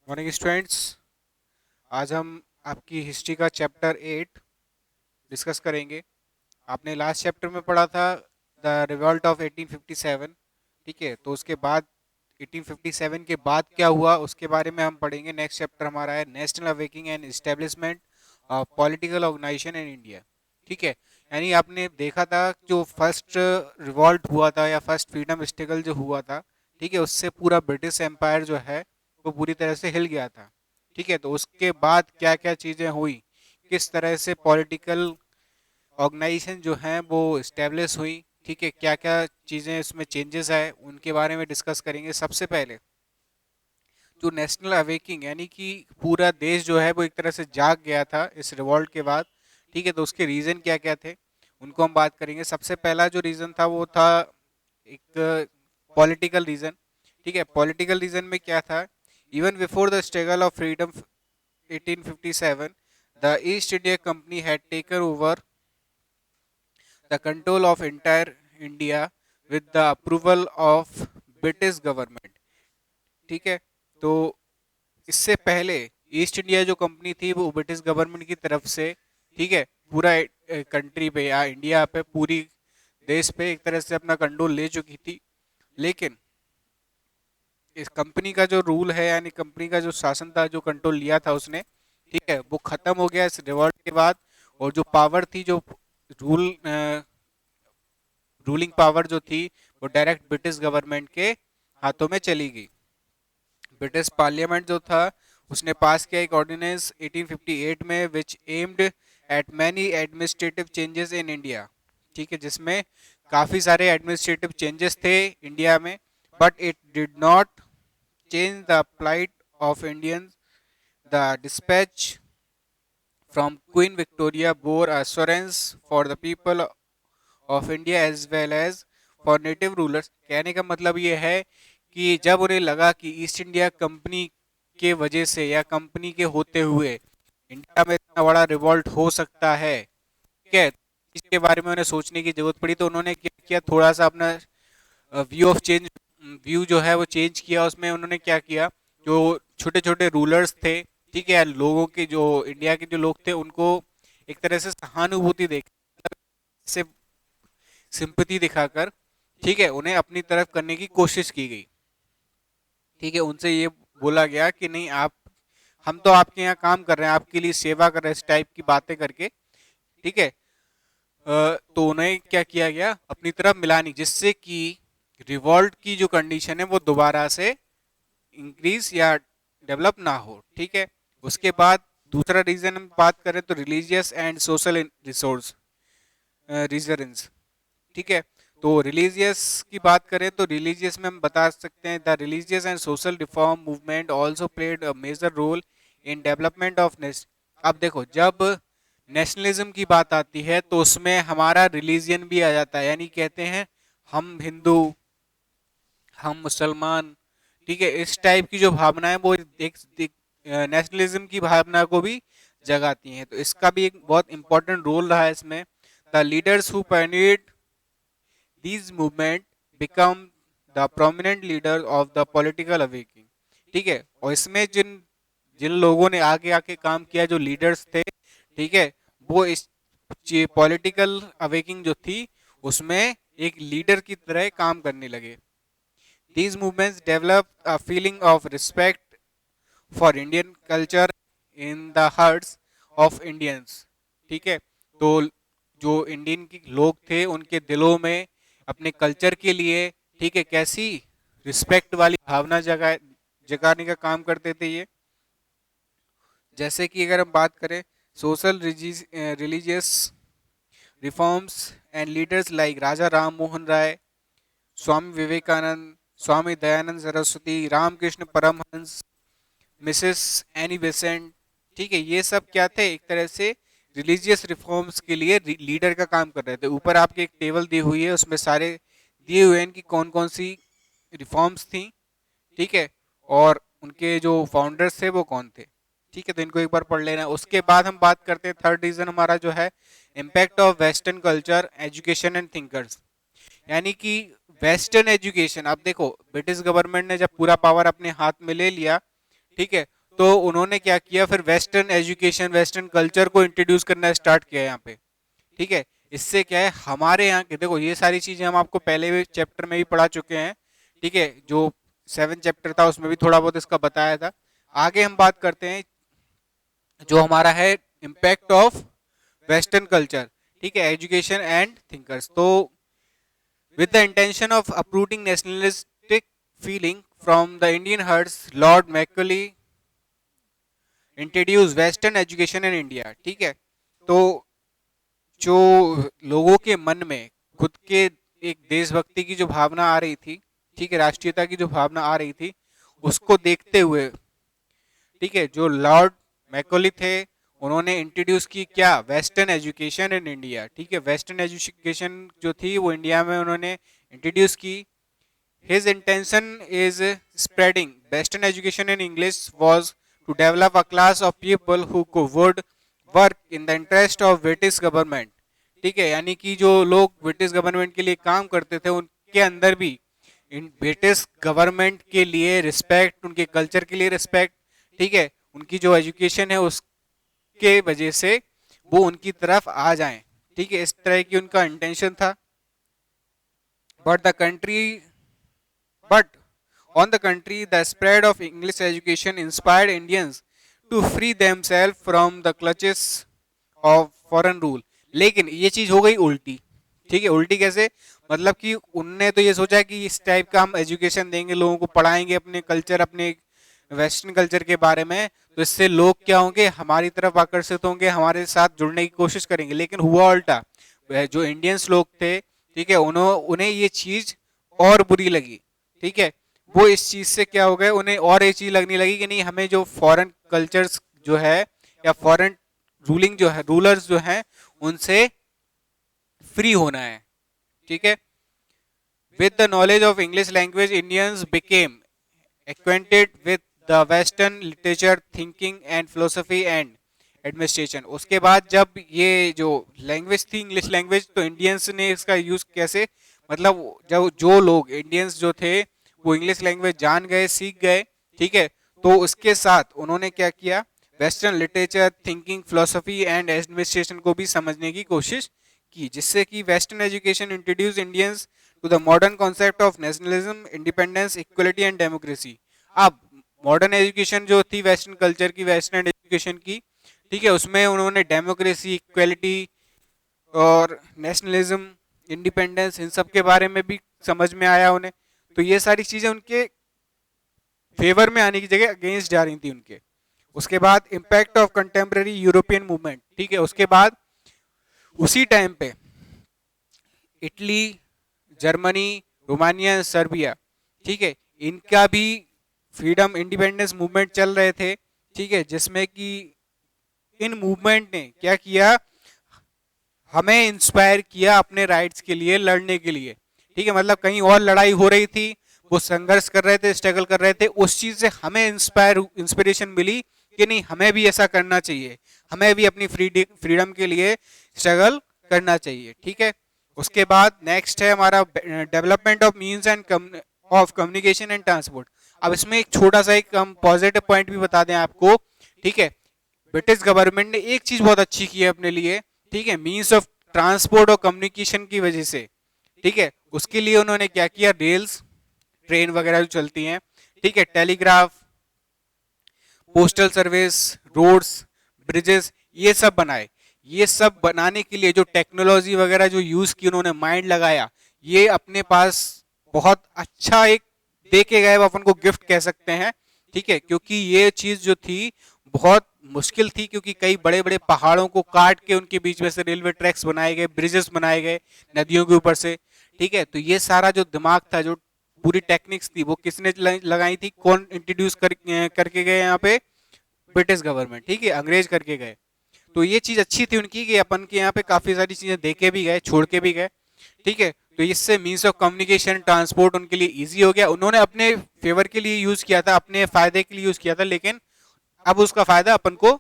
Morning students. आज हम आपकी हिस्ट्री का चैप्टर 8 डिस्कस करेंगे। आपने लास्ट चैप्टर में पढ़ा था द रिवॉल्ट ऑफ 1857। ठीक है, तो उसके बाद 1857 के बाद क्या हुआ उसके बारे में हम पढ़ेंगे। नेक्स्ट चैप्टर हमारा है national awakening and establishment of political organization in India. ठीक है, यानी आपने देखा था जो फर्स्ट रिवॉल्ट हुआ था या फर्स्ट फ्रीडम स्ट्रगल जो हुआ था, ठीक है, उससे पूरा ब्रिटिश एम्पायर जो है वो पूरी तरह से हिल गया था। ठीक है, तो उसके बाद क्या क्या चीज़ें हुई, किस तरह से पॉलिटिकल ऑर्गेनाइजेशन जो हैं वो इस्टेब्लिश हुई, ठीक है, क्या क्या चीज़ें इसमें चेंजेस आए उनके बारे में डिस्कस करेंगे। सबसे पहले जो नेशनल अवेकिंग यानी कि पूरा देश जो है वो एक तरह से जाग गया था इस रिवॉल्ट के बाद। ठीक है, तो उसके रीज़न क्या क्या थे उनको हम बात करेंगे। सबसे पहला जो रीज़न था वो था एक पॉलिटिकल रीज़न। ठीक है, पॉलिटिकल रीज़न में क्या था, even before the struggle of freedom 1857 the East India Company had taken over the control of entire India with the approval of British government। ठीक है, तो इससे पहले ईस्ट इंडिया जो कंपनी थी वो ब्रिटिश गवर्नमेंट की तरफ से, ठीक है, पूरा कंट्री पे या इंडिया पे पूरी देश पे एक तरह से अपना कंट्रोल ले चुकी थी। लेकिन इस कंपनी का जो रूल है यानी कंपनी का जो शासन था, जो कंट्रोल लिया था उसने, ठीक है, वो खत्म हो गया इस रिवॉल्ट के बाद। और जो पावर थी, जो रूल रूलिंग पावर जो थी वो डायरेक्ट ब्रिटिश गवर्नमेंट के हाथों में चली गई। ब्रिटिश पार्लियामेंट जो था उसने पास किया एक ऑर्डिनेंस 1858 में which aimed at many administrative changes in India. ठीक है, जिसमें काफ़ी सारे एडमिनिस्ट्रेटिव चेंजेस थे इंडिया में, but it did not change the plight of Indians. The dispatch from Queen Victoria bore assurance for the people of India as well as for native rulers। कहने का मतलब ये है कि जब उन्हें लगा कि ईस्ट इंडिया कंपनी के वजह से या कंपनी के होते हुए इंडिया में इतना बड़ा रिवॉल्ट हो सकता है, ठीक है, इसके बारे में उन्हें सोचने की जरूरत पड़ी। तो उन्होंने क्या किया, थोड़ा सा अपना व्यू ऑफ चेंज, व्यू जो है वो चेंज किया। उसमें उन्होंने क्या किया, जो छोटे छोटे रूलर्स थे, ठीक है, लोगों के जो इंडिया के जो लोग थे उनको एक तरह से सहानुभूति देकर, से सिंपैथी दिखाकर, ठीक है, उन्हें अपनी तरफ करने की कोशिश की गई। ठीक है, उनसे ये बोला गया कि नहीं, आप, हम तो आपके यहाँ काम कर रहे हैं, आपके लिए सेवा कर रहे हैं, इस टाइप की बातें करके। ठीक है, तो उन्हें क्या किया गया, अपनी तरफ मिलानी, जिससे कि रिवॉल्ट की जो कंडीशन है वो दोबारा से इंक्रीज या डेवलप ना हो। ठीक है, उसके बाद दूसरा रीजन हम बात करें तो religious and social resource reasons. ठीक है, तो रिलीजियस की बात करें तो रिलीजियस में हम बता सकते हैं the religious and social reform movement also played a major role in development of nation. अब देखो, जब नेशनलिज्म की बात आती है तो उसमें हमारा रिलीजियन भी आ जाता है, यानी कहते हैं हम हिंदू, हम मुसलमान। ठीक है, इस टाइप की जो भावना है वो एक नेशनलिज्म की भावना को भी जगाती हैं। तो इसका भी एक बहुत इंपॉर्टेंट रोल रहा है इसमें। The leaders who pioneered these movement become the prominent leader of the political awakening। ठीक है, और इसमें जिन जिन लोगों ने आगे आके काम किया, जो लीडर्स थे, ठीक है, वो इस पॉलिटिकल अवेकिंग जो थी उसमें एक लीडर की तरह काम करने लगे। These movements developed a feeling of respect for Indian culture in the hearts of Indians। ठीक है, तो जो इंडियन के लोग थे उनके दिलों में अपने कल्चर के लिए, ठीक है, कैसी रिस्पेक्ट वाली भावना जगाने का काम करते थे ये। जैसे कि अगर हम बात करें social religious reforms and leaders like Raja Ram Mohan Roy, Swami Vivekananda, Swami Dayanand Saraswati, Ramakrishna Paramhansa, Mrs Annie Besant. ठीक है, ये सब क्या थे, एक तरह से रिलीजियस रिफॉर्म्स के लिए लीडर का काम कर रहे थे। ऊपर आपके एक टेबल दी हुई है, उसमें सारे दिए हुए हैं कि कौन कौन सी रिफॉर्म्स थी। ठीक है, और उनके जो फाउंडर्स थे वो कौन थे। ठीक है, तो इनको एक बार पढ़ लेना। उसके बाद हम बात करते हैं थर्ड रीजन हमारा जो है impact of western culture education and thinkers. यानी कि वेस्टर्न एजुकेशन, अब देखो ब्रिटिश गवर्नमेंट ने जब पूरा पावर अपने हाथ में ले लिया, ठीक है, तो उन्होंने क्या किया, फिर वेस्टर्न एजुकेशन, वेस्टर्न कल्चर को इंट्रोड्यूस करना स्टार्ट किया यहाँ पे। ठीक है, इससे क्या है हमारे यहाँ के, देखो ये सारी चीजें हम आपको पहले भी चैप्टर में भी पढ़ा चुके हैं। ठीक है, जो 7 चैप्टर था उसमें भी थोड़ा बहुत इसका बताया था। आगे हम बात करते हैं जो हमारा है इम्पैक्ट ऑफ वेस्टर्न कल्चर, ठीक है, एजुकेशन एंड थिंकर्स। तो with the intention of uprooting nationalistic feeling from the Indian hearts, Lord Macaulay introduced Western education in India। ठीक है, तो जो लोगों के मन में खुद के एक देशभक्ति की जो भावना आ रही थी, ठीक है, राष्ट्रीयता की जो भावना आ रही थी, उसको देखते हुए, ठीक है, जो लॉर्ड मैकॉली थे उन्होंने इंट्रोड्यूस की क्या, वेस्टर्न एजुकेशन इन इंडिया। ठीक है, वेस्टर्न एजुकेशन जो थी वो इंडिया में उन्होंने इंट्रोड्यूस की। His intention is spreading western education in English was to develop a class of people who would work in the interest of British government. ठीक है, यानी कि जो लोग ब्रिटिश गवर्नमेंट के लिए काम करते थे उनके अंदर भी इन ब्रिटिश गवर्नमेंट के लिए रिस्पेक्ट, उनके कल्चर के लिए रिस्पेक्ट, ठीक है, उनकी जो एजुकेशन है उसके वजह से वो उनकी तरफ आ जाएं। ठीक है, इस तरह की उनका इंटेंशन था। But on the country the spread of English education inspired Indians to free themselves from the clutches of foreign rule. लेकिन ये चीज हो गई उल्टी। ठीक है, उल्टी कैसे, मतलब कि उनने तो ये सोचा कि इस टाइप का हम एजुकेशन देंगे, लोगों को पढ़ाएंगे अपने कल्चर, अपने वेस्टर्न कल्चर के बारे में, तो इससे लोग क्या होंगे, हमारी तरफ आकर्षित होंगे, हमारे साथ जुड़ने की कोशिश करेंगे। लेकिन हुआ उल्टा, जो इंडियंस लोग थे, ठीक है, उन्हें ये चीज और बुरी लगी। ठीक है, वो इस चीज से क्या हो गए, उन्हें और ये चीज लगने लगी कि नहीं, हमें जो फॉरेन कल्चर्स जो है या फॉरेन रूलिंग जो है, रूलर्स जो है, उनसे फ्री होना है। ठीक है, with the knowledge of English language Indians became acquainted with the western literature, thinking and philosophy and administration. उसके बाद जब ये जो लैंग्वेज थी इंग्लिश लैंग्वेज, तो इंडियंस ने इसका यूज कैसे, मतलब जब जो लोग इंडियंस जो थे वो इंग्लिश लैंग्वेज जान गए, सीख गए, ठीक है, तो उसके साथ उन्होंने क्या किया, western literature, thinking, philosophy and administration को भी समझने की कोशिश की, जिससे कि western education introduce Indians to the modern concept of nationalism, independence, equality and democracy. अब मॉडर्न एजुकेशन जो थी वेस्टर्न कल्चर की, वेस्टर्न एजुकेशन की, ठीक है, उसमें उन्होंने डेमोक्रेसी, इक्वलिटी और नेशनलिज्म, इंडिपेंडेंस, इन सब के बारे में भी समझ में आया उन्हें। तो ये सारी चीजें उनके फेवर में आने की जगह अगेंस्ट जा रही थी उनके। उसके बाद impact of contemporary European movement. ठीक है, उसके बाद उसी टाइम पे इटली, जर्मनी, रोमानिया, सर्बिया, ठीक है, इनका भी फ्रीडम इंडिपेंडेंस मूवमेंट चल रहे थे। ठीक है, जिसमें कि इन मूवमेंट ने क्या किया, हमें इंस्पायर किया अपने राइट्स के लिए लड़ने के लिए। ठीक है, मतलब कहीं और लड़ाई हो रही थी, वो संघर्ष कर रहे थे, स्ट्रगल कर रहे थे, उस चीज से हमें इंस्पिरेशन मिली कि नहीं, हमें भी ऐसा करना चाहिए, हमें भी अपनी फ्रीडम के लिए स्ट्रगल करना चाहिए। ठीक है, उसके बाद नेक्स्ट है हमारा development of means end of communication and transport. अब इसमें एक छोटा सा एक हम पॉजिटिव पॉइंट भी बता दें आपको। ठीक है, ब्रिटिश गवर्नमेंट ने एक चीज बहुत अच्छी की है अपने लिए, ठीक है, मीन्स ऑफ ट्रांसपोर्ट और कम्युनिकेशन की वजह से। ठीक है, उसके लिए उन्होंने क्या किया, रेल्स, ट्रेन वगैरह जो चलती हैं, ठीक है, telegraph, postal service, roads, bridges, ये सब बनाए। ये सब बनाने के लिए जो टेक्नोलॉजी वगैरह जो यूज की उन्होंने, माइंड लगाया, ये अपने पास बहुत अच्छा एक दे के गए, अपन को गिफ्ट कह सकते हैं। ठीक है, क्योंकि ये चीज जो थी बहुत मुश्किल थी, क्योंकि कई बड़े बड़े पहाड़ों को काट के उनके बीच में से रेलवे ट्रैक्स बनाए गए, ब्रिजेस बनाए गए नदियों के ऊपर से। ठीक है, तो ये सारा जो दिमाग था, जो पूरी टेक्निक्स थी, वो किसने लगाई थी, कौन इंट्रोड्यूस करके गए यहाँ पे, ब्रिटिश गवर्नमेंट। ठीक है, अंग्रेज करके गए। तो ये चीज अच्छी थी उनकी कि अपन के यहाँ पे काफी सारी चीजें देके भी गए, छोड़ के भी गए। ठीक है, तो इससे मीन्स ऑफ कम्युनिकेशन, ट्रांसपोर्ट उनके लिए इजी हो गया। उन्होंने अपने फेवर के लिए यूज किया था, अपने फायदे के लिए यूज किया था, लेकिन अब उसका फायदा अपन को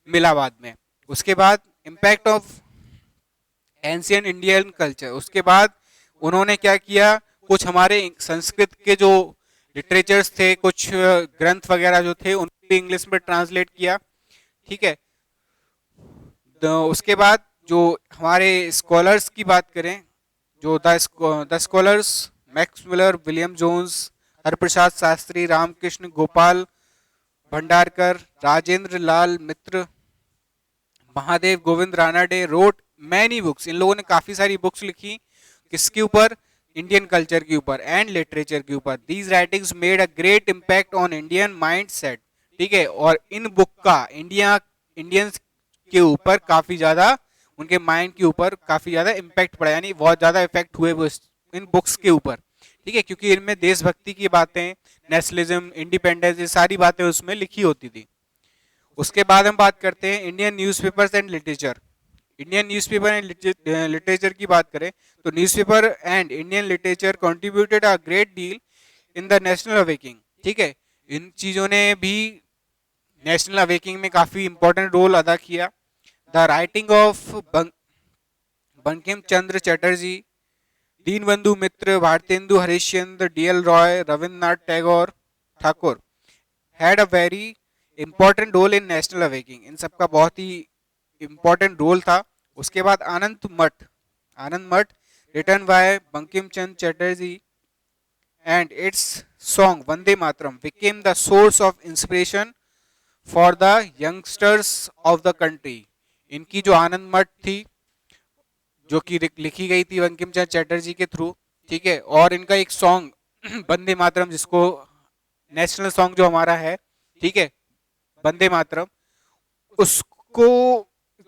मिला बाद में। उसके बाद impact of ancient Indian culture. उसके बाद उन्होंने क्या किया, कुछ हमारे संस्कृत के जो लिटरेचर्स थे, कुछ ग्रंथ वगैरह जो थे, उनके हिंदी इंग्लिश में ट्रांसलेट किया, ठीक है। उसके बाद जो हमारे स्कॉलर्स की बात करें, जो the scholars Max Muller, William Jones, Haraprasad Shastri, Ramakrishna Gopal Bhandarkar, Rajendra Lal Mitra, Mahadev Govind Ranade wrote many books. इन लोगों ने काफी सारी बुक्स लिखी, किसके ऊपर? इंडियन कल्चर के ऊपर एंड लिटरेचर के ऊपर। These writings made a great impact on Indian mind set, ठीक है। और इन बुक का इंडियंस के ऊपर काफी ज्यादा, उनके माइंड के ऊपर काफी ज्यादा इम्पैक्ट पड़ा, यानी बहुत ज्यादा इफेक्ट हुए वो इन बुक्स के ऊपर, ठीक है, क्योंकि इनमें देशभक्ति की बातें, नेशनलिज्म, इंडिपेंडेंस, ये सारी बातें उसमें लिखी होती थी। उसके बाद हम बात करते हैं Indian newspapers and literature. Indian newspaper and literature की बात करें तो newspaper and Indian literature contributed a great deal in the national awaking, ठीक है। इन चीजों ने भी नेशनल अवेकिंग में काफी इंपॉर्टेंट रोल अदा किया। The writing of Bankim Chandra Chatterjee, Dinabandhu Mitra, Bharatendu Harishchandra, D L Roy, Rabindranath Tagore Thakur had a very important role in national awakening. इन सबका बहुत ही इंपॉर्टेंट रोल था। उसके बाद Anand Math written by Bankim Chandra Chatterjee and its song Vande Mataram became the source of inspiration for the youngsters of the country. इनकी जो आनंद मठ थी, जो कि लिखी गई थी बंकिम चंद्र चटर्जी के थ्रू, ठीक है, और इनका एक सॉन्ग वंदे मातरम, जिसको नेशनल सॉन्ग जो हमारा है, ठीक है, वंदे मातरम, उसको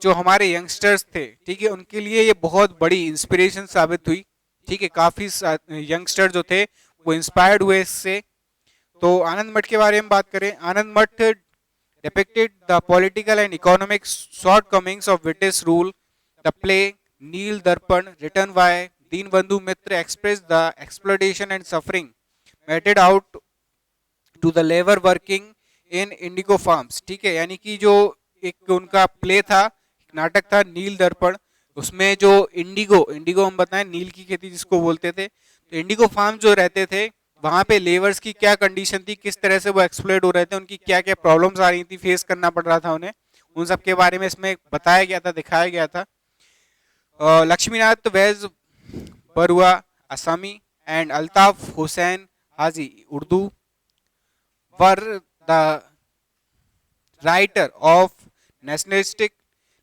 जो हमारे यंगस्टर्स थे, ठीक है, उनके लिए ये बहुत बड़ी इंस्पिरेशन साबित हुई, ठीक है। काफी यंगस्टर जो थे वो इंस्पायर्ड हुए इससे। तो आनंद मठ के बारे में बात करें, आनंद मठ depicted the political and economic shortcomings of British rule. The play Neel Darpan, written by Deenbandhu Mitra, expressed the exploitation and suffering meted out to the labor working in indigo farms, ठीक है। यानी कि जो एक उनका play था, नाटक था नील दर्पण, उसमें जो इंडिगो हम बताएं नील की खेती जिसको बोलते थे, तो इंडिगो फार्म जो रहते थे वहां पे लेबर्स की क्या कंडीशन थी, किस तरह से वो एक्सप्लॉइट हो रहे थे, उनकी क्या क्या प्रॉब्लम्स आ रही थी, फेस करना पड़ रहा था उन्हें, उन सब के बारे में इसमें बताया गया था, दिखाया गया था। Lakshminath Bezbaruah Assamese and Altaf Hussain Hali Urdu were the writer of nationalistic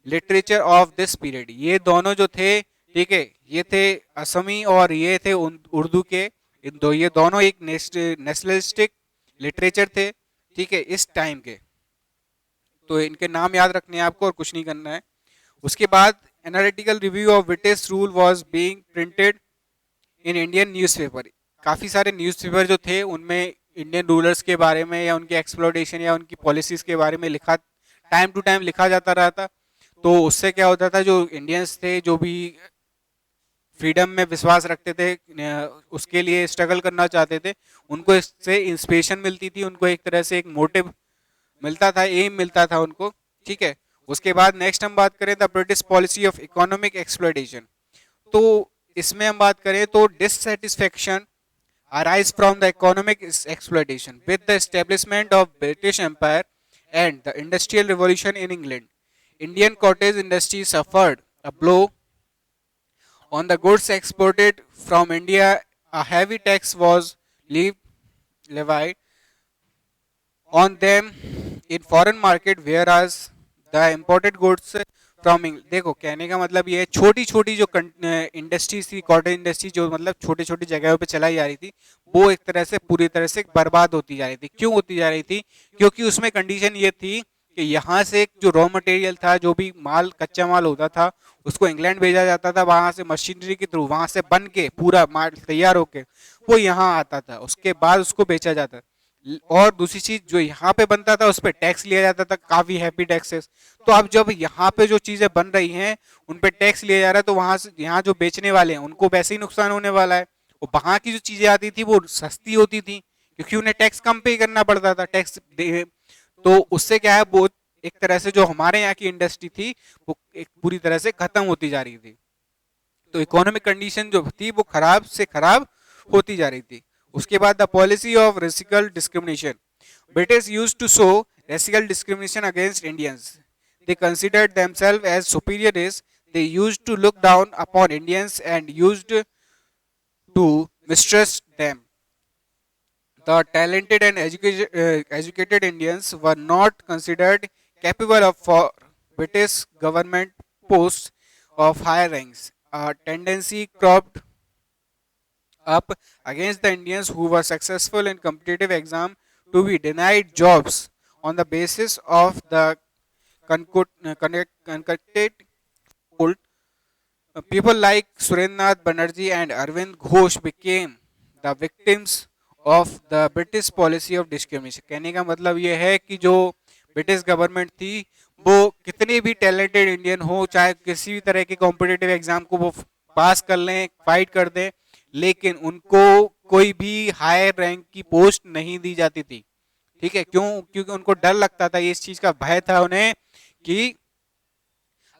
literature of this period. ये दोनों जो थे, ठीक है, ये थे असमी और ये थे उर्दू के, ये दोनों एक नेशनलिस्टिक लिटरेचर थे, ठीक है, इस टाइम के। तो इनके नाम याद रखने हैं आपको और कुछ नहीं करना है। उसके बाद analytical review of British rule was being printed in Indian newspaper. काफी सारे न्यूज़पेपर जो थे उनमें इंडियन रूलर्स के बारे में या उनके एक्सप्लोइटेशन या उनकी पॉलिसीज के बारे में लिखा, टाइम टू टाइम लिखा जाता रहा था। तो उससे क्या होता था, जो इंडियंस थे, जो भी फ्रीडम में विश्वास रखते थे, उसके लिए स्ट्रगल करना चाहते थे, उनको इससे इंस्पिरेशन मिलती थी, उनको एक तरह से एक मोटिव मिलता था, एम मिलता था उनको, ठीक है। उसके बाद नेक्स्ट हम बात करें the British policy of economic exploitation. तो इसमें हम बात करें तो dissatisfaction arise from the economic exploitation with the establishment of British Empire and the Industrial Revolution in England. Indian cottage industry suffered a blow on the goods exported from India. A heavy tax was levied on them in foreign market, whereas the imported goods from England. देखो कहने का मतलब ये है, छोटी छोटी जो industries थी, कॉटन इंडस्ट्री, जो मतलब छोटी छोटी जगहों पे चलाई जा रही थी, वो एक तरह से पूरी तरह से बर्बाद होती जा रही थी। क्यों होती जा रही थी? क्योंकि उसमें कंडीशन ये थी कि यहाँ से जो रॉ मटेरियल था, जो भी माल, कच्चा माल होता था, उसको इंग्लैंड भेजा जाता था, वहां से मशीनरी के थ्रू, वहां से बन के पूरा माल तैयार होके वो यहाँ आता था, उसके बाद उसको बेचा जाता। और दूसरी चीज, जो यहाँ पे बनता था उस पर टैक्स लिया जाता था, काफी हैवी टैक्सेस। तो अब जब यहाँ पे जो चीजें बन रही हैं उन पे टैक्स लिया जा रहा है, तो वहां से यहाँ जो बेचने वाले हैं उनको वैसे ही नुकसान होने वाला है। और वहां की जो चीजें आती थी वो सस्ती होती थी, क्योंकि उन्हें टैक्स कम पे करना पड़ता था, टैक्स। तो उससे क्या है, वो एक तरह से जो हमारे यहाँ की इंडस्ट्री थी वो एक पूरी तरह से खत्म होती जा रही थी। तो इकोनॉमिक कंडीशन जो थी वो खराब से खराब होती जा रही थी। उसके बाद the policy of racial discrimination. British used to show racial discrimination against Indians. They considered themselves as superior race. They used to look down upon Indians and used to mistrust them. The talented and educated Indians were not considered capable of for British government posts of higher ranks. A tendency cropped up against the Indians who were successful in competitive exam to be denied jobs on the basis of the concocted poll. People like Surendranath Banerjee and Arvind Ghosh became the victims of the British policy of discrimination. कहने का मतलब ये है कि जो British government थी वो कितने भी टैलेंटेड इंडियन हो, चाहे किसी भी तरह के कॉम्पिटिटिव एग्जाम को वो पास कर लें, फाइट कर दें, लेकिन उनको कोई भी हायर रैंक की पोस्ट नहीं दी जाती थी. ठीक है, क्यों? क्योंकि उनको डर लगता था, ये इस चीज का भय था उन्हें कि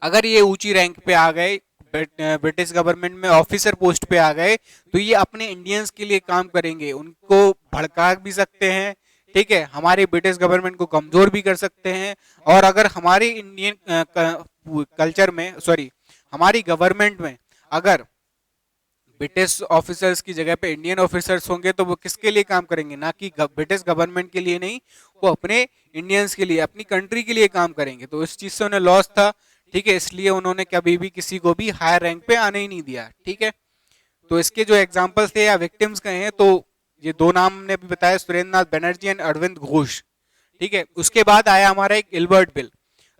अगर ये ऊंची रैंक पे आ गए, ब्रिटिश गवर्नमेंट में ऑफिसर पोस्ट पे आ गए, तो ये अपने इंडियंस के लिए काम करेंगे, उनको भड़का भी सकते हैं. ठीक है, हमारे ब्रिटिश गवर्नमेंट को कमजोर भी कर सकते हैं. और अगर हमारे इंडियन कल्चर में, सॉरी, हमारी गवर्नमेंट में अगर ब्रिटिश ऑफिसर्स की जगह पे इंडियन ऑफिसर्स होंगे तो वो किसके लिए काम करेंगे? ना कि ब्रिटिश गवर्नमेंट के लिए नहीं, वो अपने इंडियंस के लिए, अपनी कंट्री के लिए काम करेंगे. तो इस चीज से उन्हें लॉस था. ठीक है, इसलिए उन्होंने कभी भी किसी को भी हायर रैंक पे आने ही नहीं दिया. ठीक है, तो इसके जो एग्जांपल्स थे या विक्टिम्स कहे हैं, तो ये दो नाम ने भी बताया, सुरेंद्रनाथ बनर्जी एंड अरविंद घोष. ठीक है, उसके बाद आया हमारा एक Ilbert bill.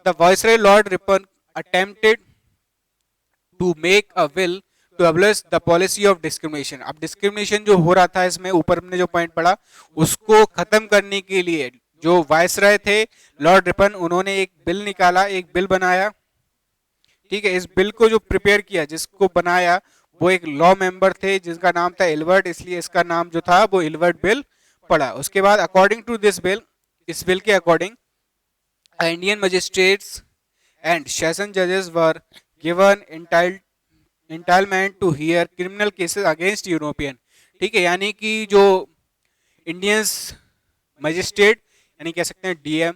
The viceroy Lord Ripon attempted to make a bill to abolish the policy of discrimination. अब डिस्क्रिमिनेशन जो हो रहा था, इसमें ऊपर हमने जो पॉइंट पढ़ा, उसको खत्म करने के लिए जो वायसरॉय थे लॉर्ड रिपन, उन्होंने एक बिल निकाला, एक बिल बनाया. ठीक है, इस बिल को जो प्रिपेयर किया, जिसको बनाया, वो एक लॉ मेंबर थे जिसका नाम था इल्बर्ट, इसलिए इसका नाम जो था वो इल्बर्ट बिल पड़ा. उसके बाद अकॉर्डिंग टू दिस बिल, इस बिल के according Indian magistrates and session जजेस were given entitlement to hear criminal cases against European. ठीक है, यानी कि जो इंडियंस मजिस्ट्रेट, यानी कह सकते हैं डीएम,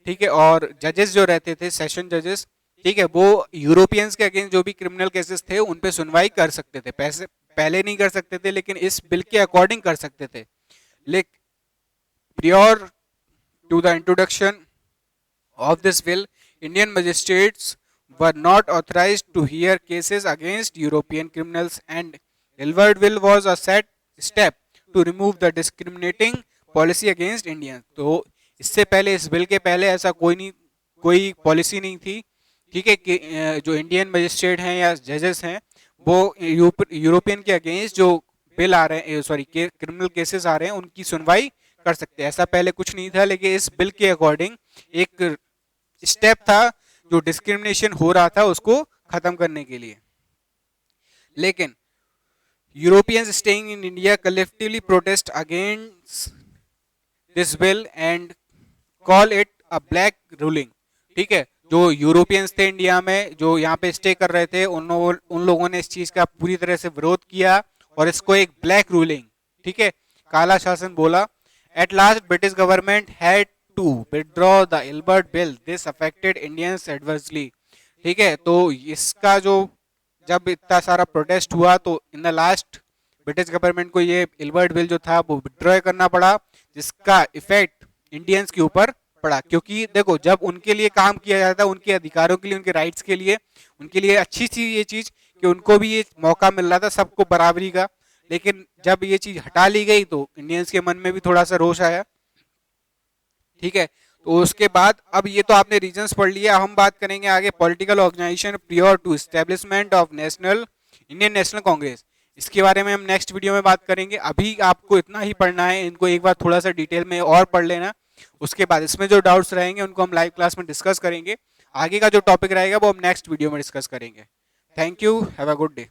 ठीक है, और जजेस जो रहते थे, सेशन जजेस, ठीक है, वो यूरोपियंस के अगेंस्ट जो भी क्रिमिनल केसेस थे उन पे सुनवाई कर सकते थे. पहले नहीं कर सकते थे, लेकिन इस बिल के अकॉर्डिंग कर सकते थे. लेकिन prior to the introduction of this bill, Indian magistrates were not authorized to hear cases against European criminals, and Ilbert bill was a set step to remove the discriminating policy against Indians. तो इससे पहले, इस bill के पहले ऐसा कोई policy नहीं थी. ठीक है, कि जो इंडियन मजिस्ट्रेट हैं या जजेस हैं, वो यूरोपियन के अगेंस्ट जो बिल आ रहे हैं, सॉरी, क्रिमिनल केसेस आ रहे हैं, उनकी सुनवाई कर सकते हैं. ऐसा पहले कुछ नहीं था, लेकिन इस बिल के अकॉर्डिंग एक स्टेप था जो डिस्क्रिमिनेशन हो रहा था उसको खत्म करने के लिए. लेकिन Europeans staying in India collectively protest against this bill and call it a black ruling. ठीक है, जो यूरोपियंस थे इंडिया में, जो यहाँ पे स्टे कर रहे थे, उन लोगों ने इस चीज का पूरी तरह से विरोध किया और इसको एक ब्लैक रूलिंग, ठीक है, काला शासन बोला. At last, British government had to withdraw the Ilbert bill. This affected Indians adversely. ठीक है, तो इसका जो जब इतना सारा प्रोटेस्ट हुआ, तो in the last British government को ये इल्बर्ट बिल जो था वो विड्रॉ करना पड़ा, जिसका इफेक्ट इंडियंस के ऊपर पड़ा. क्योंकि देखो, जब उनके लिए काम किया जाता है, उनके अधिकारों के लिए, उनके राइट्स के लिए, उनके लिए अच्छी थी ये चीज कि उनको भी ये मौका मिल रहा था, सबको बराबरी का. लेकिन जब ये चीज हटा ली गई तो इंडियंस के मन में भी थोड़ा सा रोष आया. ठीक है, तो उसके बाद अब ये तो आपने रीजंस पढ़ लिया. हम बात करेंगे आगे political organization prior to establishment of Indian National Congress. इसके बारे में हम नेक्स्ट वीडियो में बात करेंगे. अभी आपको इतना ही पढ़ना है, इनको एक बार थोड़ा सा डिटेल में और पढ़ लेना. उसके बाद इसमें जो डाउट्स रहेंगे उनको हम लाइव क्लास में डिस्कस करेंगे. आगे का जो टॉपिक रहेगा वो हम नेक्स्ट वीडियो में डिस्कस करेंगे. Thank you, have a good day.